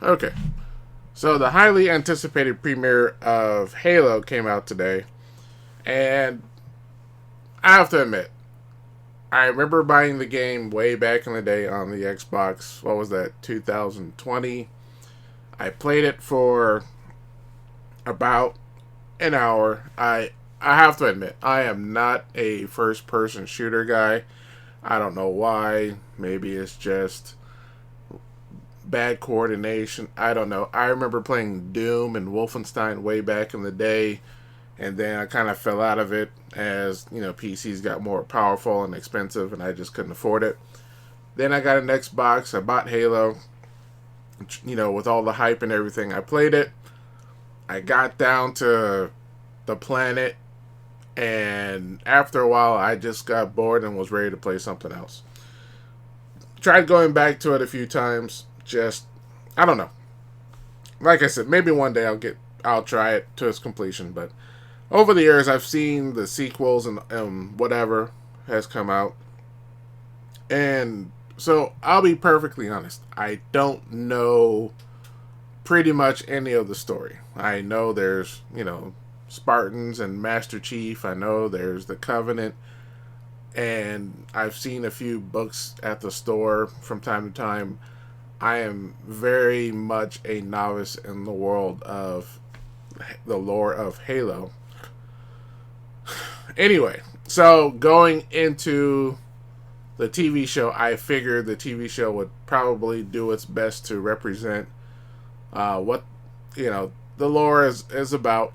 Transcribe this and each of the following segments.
Okay. So the highly anticipated premiere of Halo came out today, and I have to admit, I remember buying the game way back in the day on the Xbox. What was that? 2020. I played it for about an hour. I have to admit, I am not a first person shooter guy. I don't know why. Maybe it's just bad coordination. I don't know. I remember playing Doom and Wolfenstein way back in the day, and then I kind of fell out of it as PCs got more powerful and expensive, and I just couldn't afford it. Then I got an Xbox. I bought Halo. With all the hype and everything, I played it. I got down to the planet, and after a while, I just got bored and was ready to play something else. Tried going back to it a few times. Just, I don't know. Like I said, maybe one day I'll try it to its completion. But over the years, I've seen the sequels and whatever has come out, and so I'll be perfectly honest. I don't know pretty much any of the story. I know there's Spartans and Master Chief. I know there's the Covenant, and I've seen a few books at the store from time to time. I am very much a novice in the world of the lore of Halo. Anyway, so going into the TV show, I figured the TV show would probably do its best to represent what the lore is about,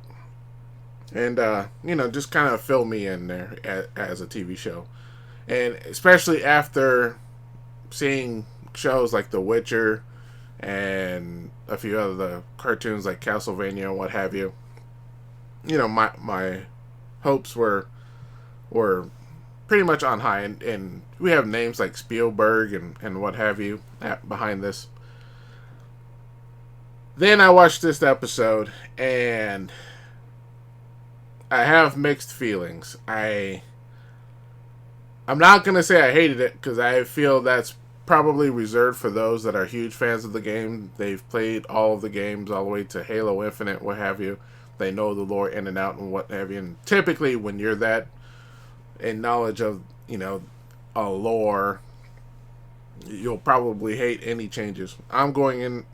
and just kind of fill me in there as a TV show, and especially after seeing shows like The Witcher and a few other cartoons like Castlevania and what have you. My hopes were pretty much on high, and we have names like Spielberg and what have you behind this. Then I watched this episode, and I have mixed feelings. I'm not gonna say I hated it, because I feel that's probably reserved for those that are huge fans of the game. They've played all of the games all the way to Halo Infinite, what have you. They know the lore in and out and what have you. And typically, when you're that in knowledge of a lore, you'll probably hate any changes. I'm going in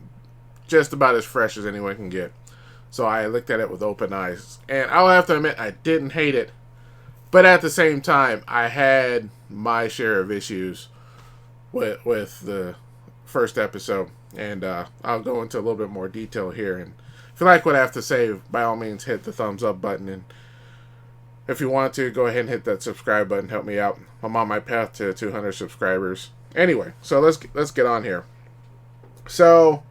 just about as fresh as anyone can get, so I looked at it with open eyes, and I'll have to admit I didn't hate it, but at the same time I had my share of issues with the first episode, and I'll go into a little bit more detail here. And if you like what I have to say, by all means hit the thumbs up button, and if you want to, go ahead and hit that subscribe button. Help me out. I'm on my path to 200 subscribers. Anyway, so let's get on here. So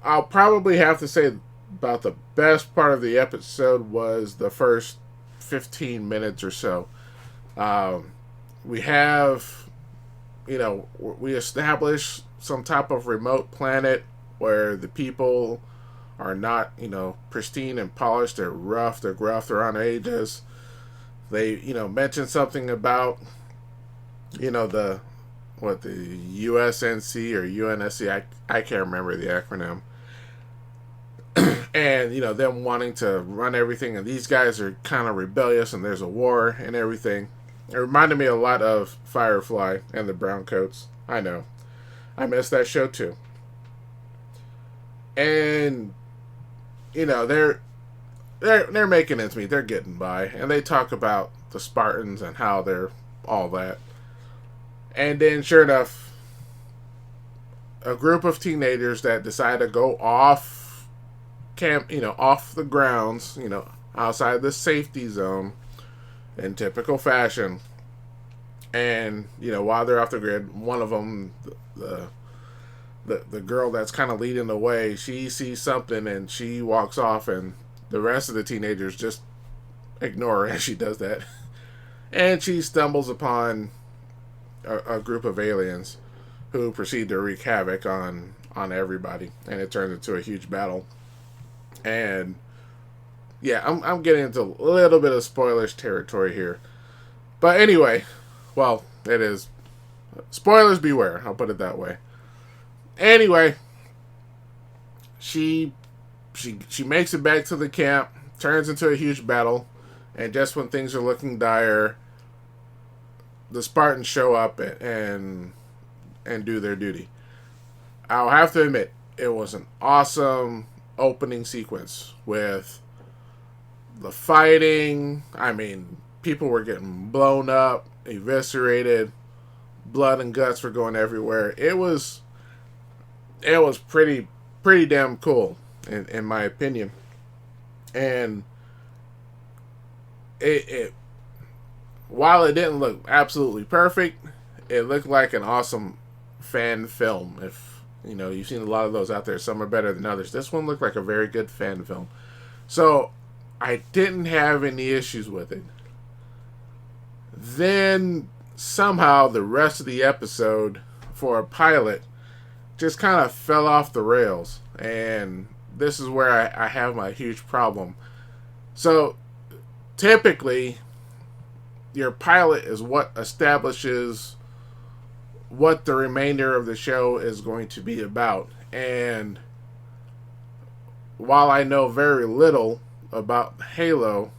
I'll probably have to say about the best part of the episode was the first 15 minutes or so. We have, we establish some type of remote planet where the people are not, pristine and polished. They're rough, they're gruff, they're on edges. They, mention something about, the USNC or UNSC. I can't remember the acronym. And them wanting to run everything, and these guys are kind of rebellious, and there's a war and everything. It reminded me a lot of Firefly and the Browncoats. I know, I missed that show too. And they're making ends meet. They're getting by, and they talk about the Spartans and how they're all that. And then, sure enough, a group of teenagers that decide to go off camp, off the grounds, outside the safety zone in typical fashion. And, while they're off the grid, one of them, the girl that's kind of leading the way, she sees something and she walks off, and the rest of the teenagers just ignore her as she does that. And she stumbles upon a group of aliens who proceed to wreak havoc on everybody, and it turns into a huge battle. And yeah, I'm getting into a little bit of spoilers territory here, but anyway, well, it is spoilers beware. I'll put it that way. Anyway, she she makes it back to the camp, turns into a huge battle, and just when things are looking dire, the Spartans show up and do their duty. I'll have to admit, it was an awesome opening sequence with the fighting. I mean, people were getting blown up, eviscerated, blood and guts were going everywhere. It was pretty damn cool in my opinion. And it while it didn't look absolutely perfect, it looked like an awesome fan film. If you've seen a lot of those out there, some are better than others. This one looked like a very good fan film. So I didn't have any issues with it. Then somehow the rest of the episode for a pilot just kind of fell off the rails. And this is where I have my huge problem. So typically, your pilot is what establishes what the remainder of the show is going to be about. And while I know very little about Halo,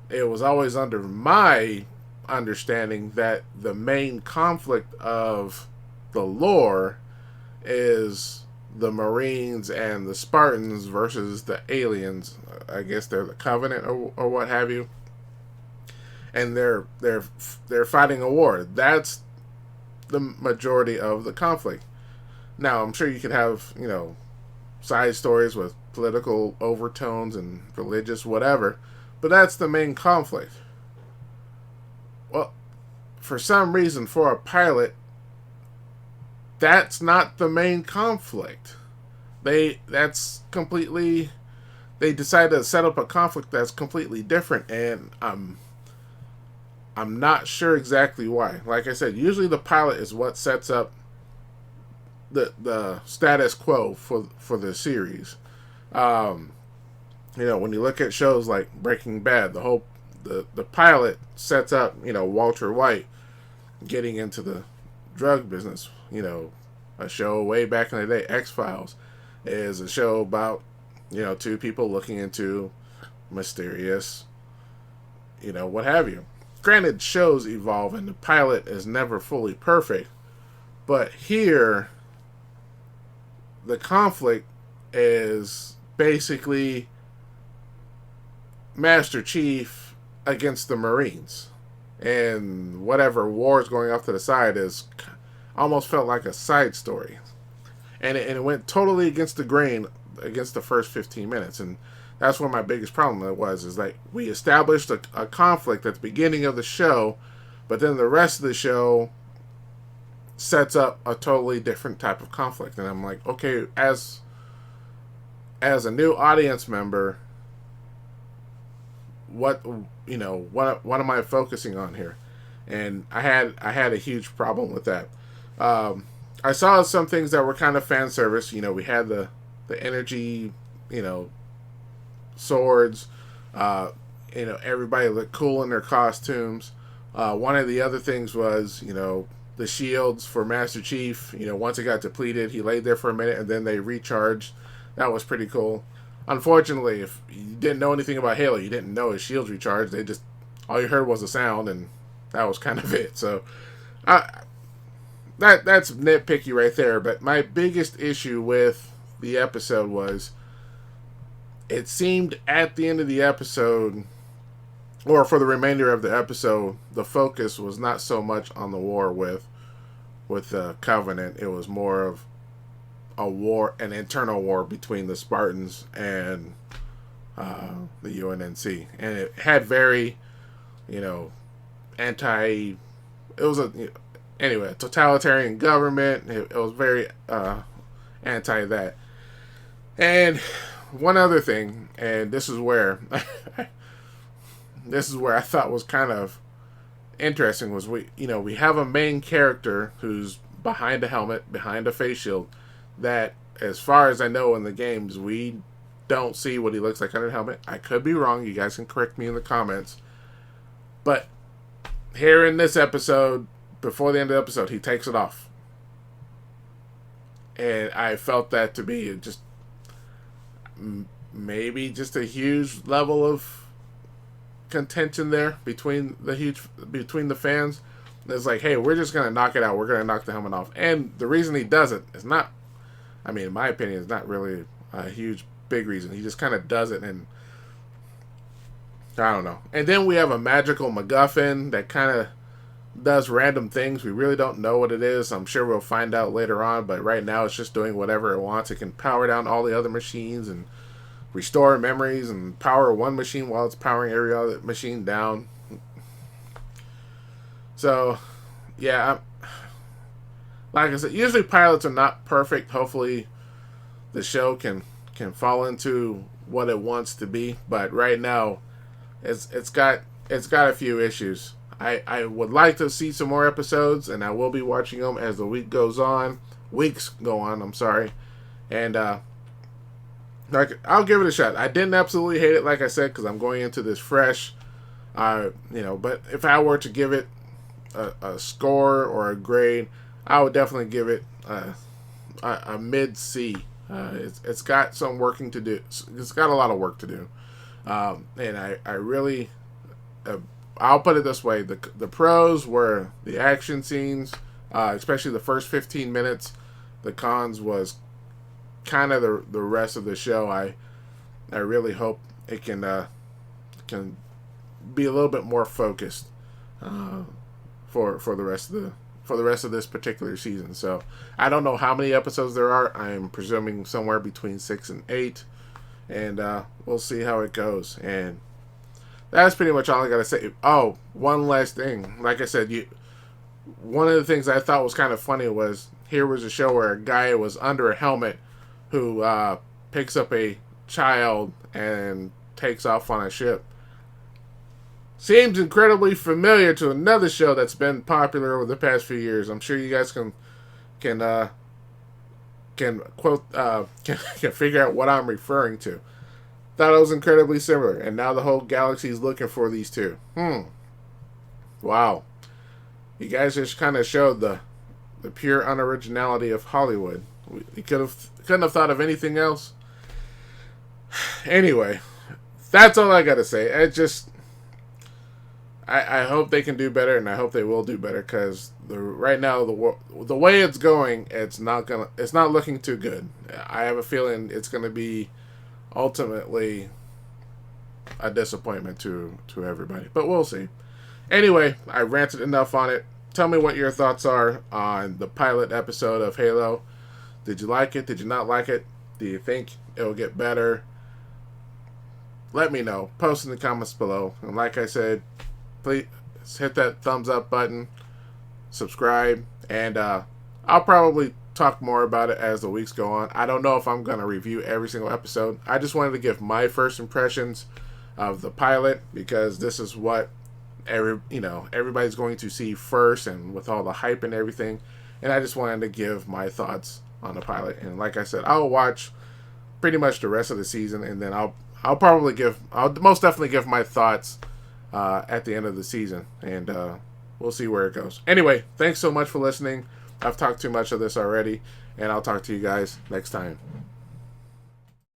it was always under my understanding that the main conflict of the lore is the Marines and the Spartans versus the aliens. I guess they're the Covenant or what have you. And they're fighting a war. That's the majority of the conflict. Now, I'm sure you could have, side stories with political overtones and religious whatever, but that's the main conflict. Well, for some reason, for a pilot, that's not the main conflict. They decided to set up a conflict that's completely different, and I'm not sure exactly why. Like I said, usually the pilot is what sets up the status quo for the series. When you look at shows like Breaking Bad, the pilot sets up Walter White getting into the drug business. A show way back in the day, X-Files, is a show about two people looking into mysterious what have you. Granted, shows evolve and the pilot is never fully perfect, but here the conflict is basically Master Chief against the Marines, and whatever war is going off to the side is almost felt like a side story, and it went totally against the grain against the first 15 minutes. And that's where my biggest problem was, is like we established a conflict at the beginning of the show, but then the rest of the show sets up a totally different type of conflict. And I'm like, okay, as a new audience member, what am I focusing on here? And I had a huge problem with that. I saw some things that were kind of fan service. We had the energy, swords. Everybody looked cool in their costumes. One of the other things was, the shields for Master Chief. Once it got depleted, he laid there for a minute and then they recharged. That was pretty cool. Unfortunately, if you didn't know anything about Halo, you didn't know his shields recharged. All you heard was a sound, and that was kind of it. So, that's nitpicky right there. But my biggest issue with the episode was, it seemed at the end of the episode, or for the remainder of the episode, the focus was not so much on the war with the Covenant. It was more of an internal war between the Spartans and the UNNC, and it had very, anti. It was a totalitarian government. It was very anti that. And one other thing, and this is where I thought was kind of interesting, was we have a main character who's behind a helmet, behind a face shield, that, as far as I know in the games, we don't see what he looks like under the helmet. I could be wrong. You guys can correct me in the comments. But here in this episode, before the end of the episode, he takes it off. And I felt that to be just maybe just a huge level of contention there between the fans. It's like, hey, we're just gonna knock it out. We're gonna knock the helmet off. And the reason he does it is not, I mean, in my opinion, is not really a huge big reason. He just kind of does it, and I don't know. And then we have a magical MacGuffin that kind of does random things. We really don't know what it is. I'm sure we'll find out later on, but right now it's just doing whatever it wants. It can power down all the other machines and restore memories and power one machine while it's powering every other machine down. So, yeah, like I said, usually pilots are not perfect. Hopefully the show can fall into what it wants to be, but right now it's got a few issues. I would like to see some more episodes, and I will be watching them as the weeks go on, I'm sorry. And like, I'll give it a shot. I didn't absolutely hate it, like I said, because I'm going into this fresh. But if I were to give it a score or a grade, I would definitely give it a mid C. It's got some working to do. It's got a lot of work to do, and I really. I'll put it this way: the pros were the action scenes, especially the first 15 minutes. The cons was kind of the rest of the show. I really hope it can be a little bit more focused for the rest of this particular season. So I don't know how many episodes there are. I'm presuming somewhere between 6 and 8, and we'll see how it goes. And that's pretty much all I gotta say. Oh, one last thing. Like I said, one of the things I thought was kind of funny was here was a show where a guy was under a helmet who picks up a child and takes off on a ship. Seems incredibly familiar to another show that's been popular over the past few years. I'm sure you guys can figure out what I'm referring to. Thought it was incredibly similar, and now the whole galaxy is looking for these two. Wow. You guys just kind of showed the pure unoriginality of Hollywood. You couldn't have thought of anything else. Anyway, that's all I gotta say. I hope they can do better, and I hope they will do better, because right now the way it's going, it's not looking too good. I have a feeling it's gonna be ultimately a disappointment to everybody, but we'll see. Anyway, I ranted enough on it. Tell me what your thoughts are on the pilot episode of Halo. Did you like it? Did you not like it? Do you think it'll get better? Let me know. Post in the comments below. And like I said, please hit that thumbs up button, subscribe, and I'll probably talk more about it as the weeks go on. I don't know if I'm going to review every single episode. I just wanted to give my first impressions of the pilot, because this is what everybody's going to see first, and with all the hype and everything. And I just wanted to give my thoughts on the pilot. And like I said, I'll watch pretty much the rest of the season, and then I'll most definitely give my thoughts at the end of the season, and we'll see where it goes. Anyway, thanks so much for listening. I've talked too much of this already, and I'll talk to you guys next time.